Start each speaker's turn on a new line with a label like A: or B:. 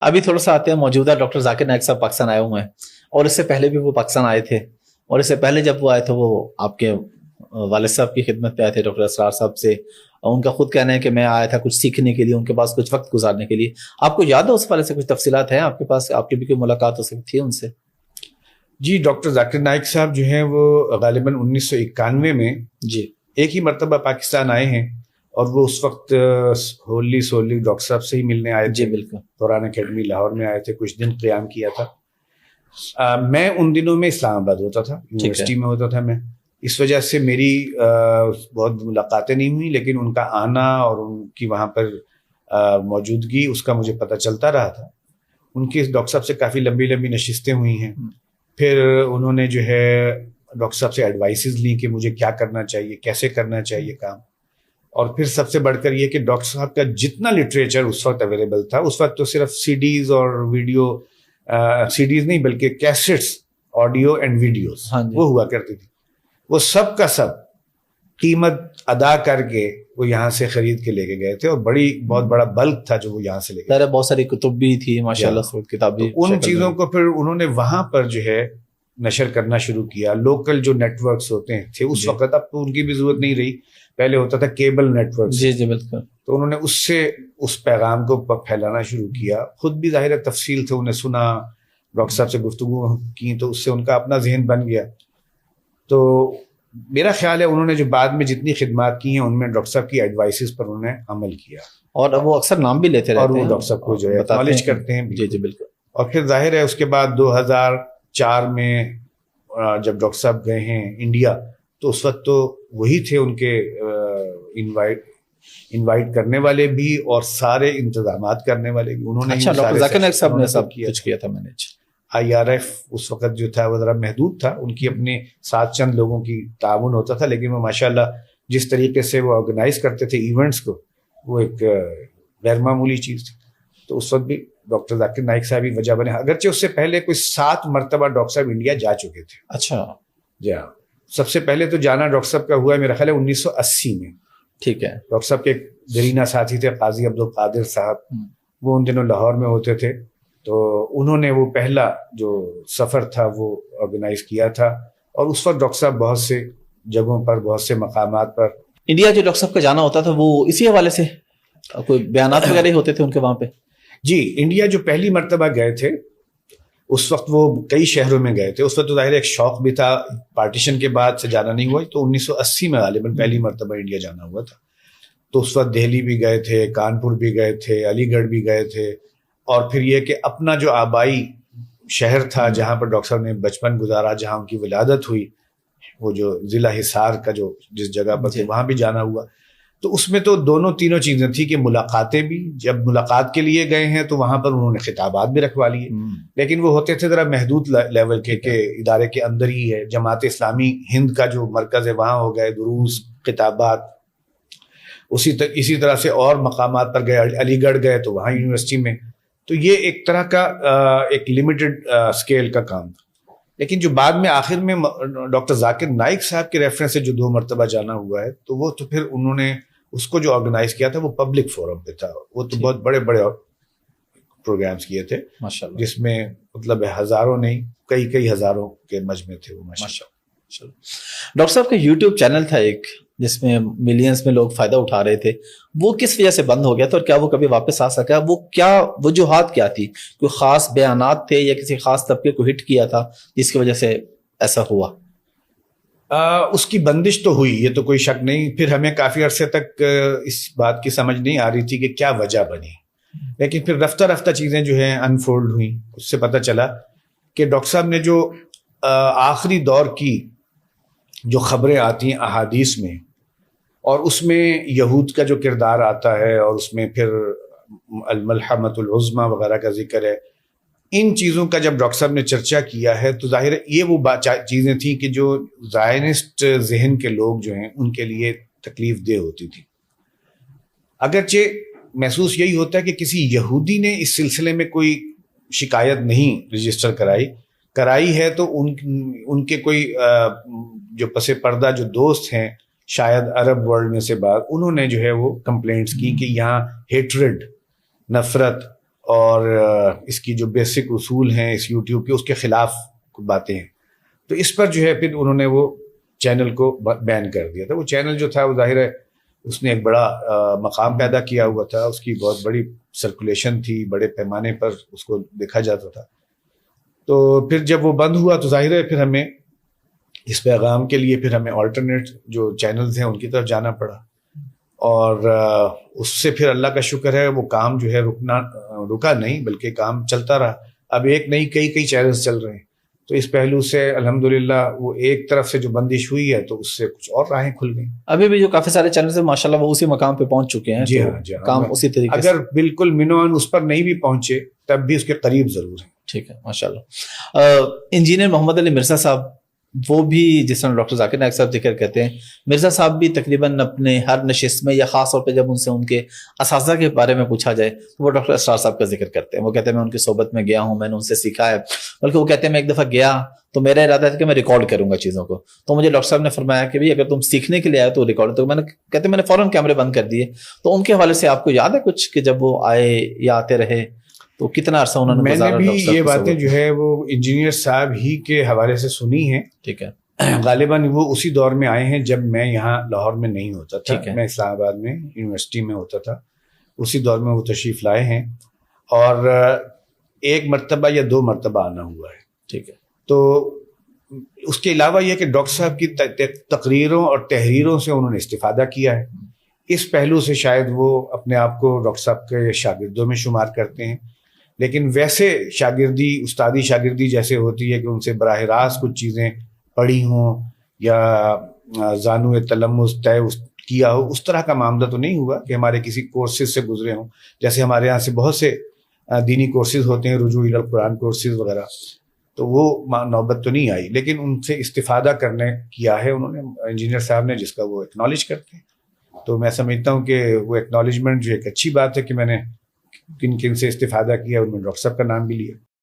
A: ابھی تھوڑا سا آتے ہیں، موجودہ ڈاکٹر ذاکر نائک صاحب پاکستان آئے ہوئے ہیں، اور اس سے پہلے بھی وہ پاکستان آئے تھے، اور اس سے پہلے جب وہ آئے تھے وہ آپ کے والد صاحب کی خدمت پہ آئے تھے، ڈاکٹر اسرار صاحب سے. ان کا خود کہنا ہے کہ میں آیا تھا کچھ سیکھنے کے لیے، ان کے پاس کچھ وقت گزارنے کے لیے. آپ کو یاد ہے اس والے سے کچھ تفصیلات ہیں آپ کے پاس؟ آپ کی بھی کوئی ملاقات ہو سکتی ہے ان سے؟
B: جی، ڈاکٹر ذاکر نائک صاحب جو ہیں وہ غالباً 1991 میں
A: جی
B: ایک ہی مرتبہ پاکستان آئے ہیں، اور وہ اس وقت ہوللی سوللی ڈاکٹر صاحب سے ہی ملنے آئے تھے.
A: جی بالکل.
B: قرآن اکیڈمی لاہور میں آئے تھے، کچھ دن قیام کیا تھا. میں ان دنوں میں اسلام آباد ہوتا تھا، یونیورسٹی میں ہوتا تھا میں. اس وجہ سے میری بہت ملاقاتیں نہیں ہوئی، لیکن ان کا آنا اور ان کی وہاں پر موجودگی اس کا مجھے پتہ چلتا رہا تھا. ان کی ڈاکٹر صاحب سے کافی لمبی لمبی نشستیں ہوئی ہیں. پھر انہوں نے جو ہے ڈاکٹر صاحب سے ایڈوائسز لی کہ مجھے کیا کرنا چاہیے، کیسے کرنا چاہیے کام. اور پھر سب سے بڑھ کر یہ کہ ڈاکٹر صاحب کا جتنا لٹریچر اس وقت اویلیبل تھا، اس وقت تو صرف سی ڈیز اور ویڈیو، سی ڈیز نہیں بلکہ کیسٹس، آڈیو اینڈ ویڈیوز وہ ہوا کرتی تھی. وہ سب کا سب قیمت ادا کر کے وہ یہاں سے خرید کے لے کے گئے تھے، اور بہت بڑا بلک تھا جو وہ یہاں سے لے گئے.
A: بہت ساری کتب بھی تھی ماشاءاللہ، کتابیں.
B: ان چیزوں کو پھر انہوں نے وہاں پر جو ہے نشر کرنا شروع کیا. لوکل جو نیٹ ورکس ہوتے تھے اس وقت، اب تو ان کی بھی ضرورت نہیں رہی، پہلے ہوتا تھا کیبل نیٹ ورک.
A: جی جی بالکل.
B: تو انہوں نے اس سے اس پیغام کو پھیلانا شروع کیا. خود بھی ظاہر تفصیل سے انہیں سنا، ڈاکٹر صاحب سے گفتگو کی، تو اس سے ان کا اپنا ذہن بن گیا. تو میرا خیال ہے انہوں نے جو بعد میں جتنی خدمات کی ہیں ان میں ڈاکٹر صاحب کی ایڈوائسز پر انہوں نے عمل کیا،
A: اور وہ اکثر نام بھی لیتے رہتے ہیں،
B: اور وہ ڈاکٹر صاحب کو جو ہے نالج کرتے ہیں.
A: جی جی بالکل.
B: اور پھر ظاہر ہے اس کے بعد 2004 میں جب ڈاکٹر صاحب گئے ہیں انڈیا، تو اس وقت تو وہی تھے ان کے انوائٹ کرنے والے بھی اور سارے انتظامات کرنے والے بھی. انہوں نے
A: ڈاکٹر ذاکر نائک صاحب نے سب کچھ کیا تھا مینیج.
B: IRF اس وقت جو تھا وہ ذرا محدود تھا، ان کی اپنے ساتھ چند لوگوں کی تعاون ہوتا تھا، لیکن وہ ماشاءاللہ جس طریقے سے وہ آرگنائز کرتے تھے ایونٹس کو، وہ ایک غیر معمولی چیز تھی. تو اس وقت بھی ڈاکٹر ذاکر نائک صاحب ہی وجہ بنے، اگرچہ اس سے پہلے کوئی 7 مرتبہ ڈاکٹر صاحب انڈیا جا چکے تھے.
A: اچھا
B: جی ہاں. سب سے پہلے تو جانا ڈاکٹر صاحب کا ہوا ہے میرا خیال ہے 1980 میں.
A: ٹھیک ہے.
B: ڈاکٹر صاحب کے دیرینہ ساتھی تھے قاضی عبدالقادر صاحب، وہ ان دنوں لاہور میں ہوتے تھے. تو انہوں نے وہ پہلا جو سفر تھا وہ آرگنائز کیا تھا، اور اس وقت ڈاکٹر صاحب بہت سے جگہوں پر، بہت سے مقامات پر.
A: انڈیا جو ڈاکٹر صاحب کا جانا ہوتا تھا وہ اسی حوالے سے کوئی بیانات وغیرہ ہی ہوتے تھے ان کے وہاں پہ؟
B: جی، انڈیا جو پہلی مرتبہ گئے تھے اس وقت وہ کئی شہروں میں گئے تھے. اس وقت تو ظاہر ایک شوق بھی تھا، پارٹیشن کے بعد سے جانا نہیں ہوا، تو 1980 میں غالباً پہلی مرتبہ انڈیا جانا ہوا تھا. تو اس وقت دہلی بھی گئے تھے، کانپور بھی گئے تھے، علی گڑھ بھی گئے تھے. اور پھر یہ کہ اپنا جو آبائی شہر تھا جہاں پر ڈاکٹر صاحب نے بچپن گزارا، جہاں ان کی ولادت ہوئی، وہ جو ضلع حصار کا جو جس جگہ پر تھے وہاں بھی جانا ہوا. تو اس میں تو تینوں چیزیں تھیں کہ ملاقاتیں بھی، جب ملاقات کے لیے گئے ہیں تو وہاں پر انہوں نے خطابات بھی رکھوا لیے، لیکن وہ ہوتے تھے ذرا محدود لیول کے، کہ ادارے کے اندر ہی ہے. جماعت اسلامی ہند کا جو مرکز ہے وہاں ہو گئے دروس، خطابات. اسی طرح سے اور مقامات پر گئے، علی گڑھ گئے تو وہاں یونیورسٹی میں. تو یہ ایک طرح کا ایک لمیٹڈ اسکیل کا کام تھا. لیکن جو بعد میں آخر میں ڈاکٹر ذاکر نائک صاحب کے ریفرنس سے جو 2 مرتبہ جانا ہوا ہے، تو وہ تو پھر انہوں نے اس کو جو آرگنائز کیا تھا وہ پبلک فورم پہ تھا. وہ تو بہت بڑے بڑے پروگرامز کیے تھے ماشاءاللہ، جس میں مطلب ہزاروں نہیں، کئی ہزاروں کے مجمع تھے وہ ماشاءاللہ.
A: ڈاکٹر صاحب کا یوٹیوب چینل تھا ایک جس میں ملینز میں لوگ فائدہ اٹھا رہے تھے، وہ کس وجہ سے بند ہو گیا تھا اور کیا وہ کبھی واپس آ سکا؟ وہ کیا وجوہات کیا تھی؟ کوئی خاص بیانات تھے یا کسی خاص طبقے کو ہٹ کیا تھا جس کی وجہ سے ایسا ہوا؟
B: اس کی بندش تو ہوئی، یہ تو کوئی شک نہیں. پھر ہمیں کافی عرصے تک اس بات کی سمجھ نہیں آ رہی تھی کہ کیا وجہ بنی، لیکن پھر رفتہ رفتہ چیزیں جو ہیں انفولڈ ہوئیں. اس سے پتہ چلا کہ ڈاکٹر صاحب نے جو آخری دور کی جو خبریں آتی ہیں احادیث میں، اور اس میں یہود کا جو کردار آتا ہے، اور اس میں پھر الملحمۃ العظمیٰ وغیرہ کا ذکر ہے، ان چیزوں کا جب ڈاکٹر صاحب نے چرچا کیا ہے تو ظاہر ہے یہ وہ چیزیں تھیں کہ جو زائنسٹ ذہن کے لوگ جو ہیں ان کے لیے تکلیف دہ ہوتی تھی. اگرچہ محسوس یہی ہوتا ہے کہ کسی یہودی نے اس سلسلے میں کوئی شکایت نہیں رجسٹر کرائی ہے، تو ان کے کوئی جو پس پردہ جو دوست ہیں شاید عرب ورلڈ میں سے بعض، انہوں نے جو ہے وہ کمپلینٹس کی کہ یہاں ہیٹرڈ، نفرت اور اس کی جو بیسک اصول ہیں اس یوٹیوب کے، اس کے خلاف باتیں ہیں. تو اس پر جو ہے پھر انہوں نے وہ چینل کو بین کر دیا تھا. وہ چینل جو تھا وہ ظاہر ہے اس نے ایک بڑا مقام پیدا کیا ہوا تھا، اس کی بہت بڑی سرکولیشن تھی، بڑے پیمانے پر اس کو دیکھا جاتا تھا. تو پھر جب وہ بند ہوا تو ظاہر ہے پھر ہمیں اس پیغام کے لیے پھر ہمیں آلٹرنیٹ جو چینلز ہیں ان کی طرف جانا پڑا. اور اس سے پھر اللہ کا شکر ہے وہ کام جو ہے رکا نہیں بلکہ کام چلتا رہا. اب ایک نہیں کئی چینلز چل رہے ہیں. تو اس پہلو سے الحمدللہ وہ ایک طرف سے جو بندش ہوئی ہے تو اس سے کچھ اور راہیں کھل گئی.
A: ابھی بھی جو کافی سارے چینلز ہیں ماشاءاللہ وہ اسی مقام پہ پہنچ چکے ہیں.
B: جی ہاں
A: کام اسی طریقے سے
B: اگر بالکل منوان اس پر نہیں بھی پہنچے تب بھی اس کے قریب ضرور ہیں.
A: ٹھیک ہے ماشاءاللہ. انجینئر محمد علی مرزا صاحب وہ بھی جس طرح ڈاکٹر ذاکر نائک صاحب ذکر کرتے ہیں، مرزا صاحب بھی تقریباً اپنے ہر نشست میں یا خاص طور پہ جب ان کے اساتذہ کے بارے میں پوچھا جائے تو وہ ڈاکٹر اسرار صاحب کا ذکر کرتے ہیں. وہ کہتے ہیں میں ان کی صحبت میں گیا ہوں، میں نے ان سے سیکھا ہے، بلکہ وہ کہتے ہیں میں ایک دفعہ گیا تو میرا ارادہ تھا کہ میں ریکارڈ کروں گا چیزوں کو. تو مجھے ڈاکٹر صاحب نے فرمایا کہ بھائی اگر تم سیکھنے کے لیے آئے تو ریکارڈ. تو میں نے فوراً کیمرے بند کر دیے. تو ان کے حوالے سے آپ کو یاد ہے کچھ کہ جب وہ آئے یا آتے رہے تو کتنا عرصہ انہوں نے
B: میں
A: گزارا؟
B: نے بھی یہ باتیں جو ہے وہ انجینئر صاحب ہی کے حوالے سے سنی ہیں.
A: ٹھیک ہے.
B: غالباً وہ اسی دور میں آئے ہیں جب میں یہاں لاہور میں نہیں ہوتا تھا. میں اسلام آباد میں یونیورسٹی میں ہوتا تھا. اسی دور میں وہ تشریف لائے ہیں اور ایک مرتبہ یا 2 مرتبہ آنا ہوا ہے.
A: ٹھیک ہے.
B: تو اس کے علاوہ یہ کہ ڈاکٹر صاحب کی تقریروں اور تحریروں سے انہوں نے استفادہ کیا ہے. اس پہلو سے شاید وہ اپنے آپ کو ڈاکٹر صاحب کے شاگردوں میں شمار کرتے ہیں. لیکن ویسے شاگردی، استادی شاگردی جیسے ہوتی ہے کہ ان سے براہ راست کچھ چیزیں پڑھی ہوں یا زانو تلمس طے کیا ہو، اس طرح کا معاملہ تو نہیں ہوا کہ ہمارے کسی کورسز سے گزرے ہوں. جیسے ہمارے یہاں سے بہت سے دینی کورسز ہوتے ہیں، رجوع الی القرآن کورسز وغیرہ، تو وہ نوبت تو نہیں آئی. لیکن ان سے استفادہ کرنے کیا ہے انہوں نے، انجینئر صاحب نے، جس کا وہ ایکنالج کرتے ہیں. تو میں سمجھتا ہوں کہ وہ ایکنالجمنٹ جو ایک اچھی بات ہے کہ میں نے کن کن سے استفادہ کیا، ان میں ڈاکٹر صاحب کا نام بھی لیا.